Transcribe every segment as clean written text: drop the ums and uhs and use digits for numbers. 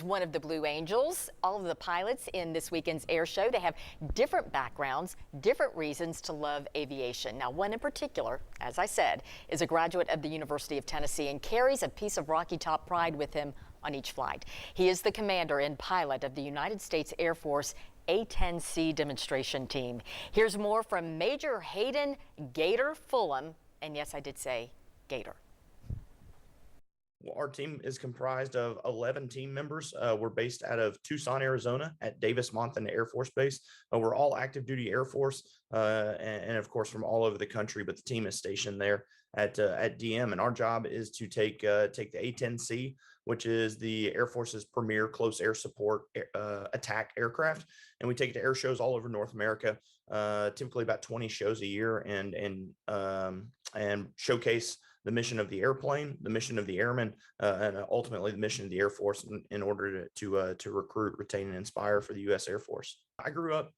One of the Blue Angels. All of the pilots in this weekend's air show, they have different backgrounds, different reasons to love aviation. Now, one in particular, as I said, is a graduate of the University of Tennessee and carries a piece of Rocky Top pride with him on each flight. He is the commander and pilot of the United States Air Force A-10C demonstration team. Here's more from Major Haden Gator Fullam, and yes, I did say Gator. Our team is comprised of 11 team members. We're based out of Tucson, Arizona at Smoky Mountain Air Force Base. We're all active duty Air Force and of course from all over the country, but the team is stationed there at DM, and our job is to take the A-10C, which is the Air Force's premier close air support attack aircraft, and we take it to air shows all over North America, typically about 20 shows a year, and showcase the mission of the airplane, the mission of the airmen, and ultimately the mission of the Air Force in order to recruit, retain, and inspire for the U.S. Air Force. I grew up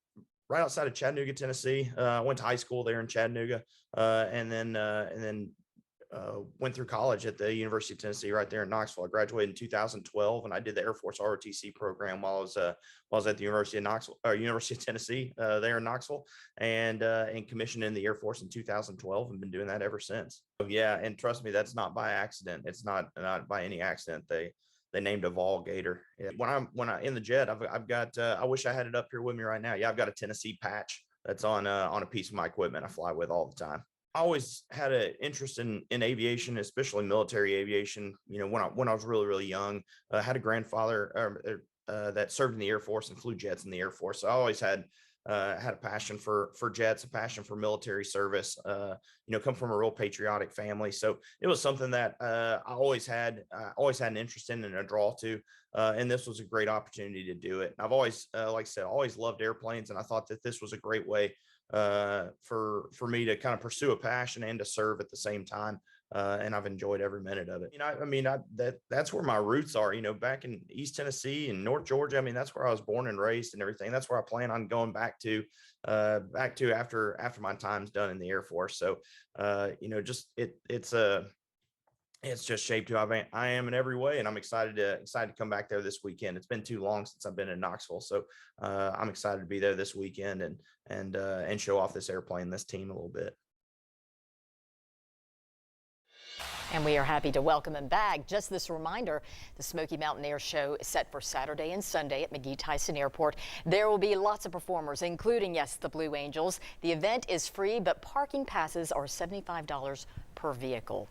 right outside of Chattanooga, Tennessee. I went to high school there in Chattanooga, and then went through college at the University of Tennessee right there in Knoxville. I graduated in 2012, and I did the Air Force ROTC program while I was at the University of Knoxville, or University of Tennessee there in Knoxville, and commissioned in the Air Force in 2012, and been doing that ever since. Yeah, and trust me, that's not by accident. It's not by any accident. They named a Vol Gator. When I in the jet, I've got I wish I had it up here with me right now. Yeah, I've got a Tennessee patch that's on a piece of my equipment I fly with all the time. I always had an interest in aviation, especially military aviation. You know, when I was really young, I had a grandfather that served in the Air Force and flew jets in the Air Force. So I always had a passion for jets, a passion for military service. Come from a real patriotic family, so it was something that I always had an interest in and a draw to. And this was a great opportunity to do it. I've always, like I said, always loved airplanes, and I thought that this was a great way for me to kind of pursue a passion and to serve at the same time. And I've enjoyed every minute of it. That's where my roots are, back in East Tennessee and North Georgia. I mean, that's where I was born and raised and everything. That's where I plan on going back to after my time's done in the Air Force. So, it's just shaped who I am in every way, and I'm excited to come back there this weekend. It's been too long since I've been in Knoxville, so I'm excited to be there this weekend and show off this airplane, this team a little bit. And we are happy to welcome him back. Just this reminder, the Smoky Mountain Air Show is set for Saturday and Sunday at McGee-Tyson Airport. There will be lots of performers, including, yes, the Blue Angels. The event is free, but parking passes are $75 per vehicle.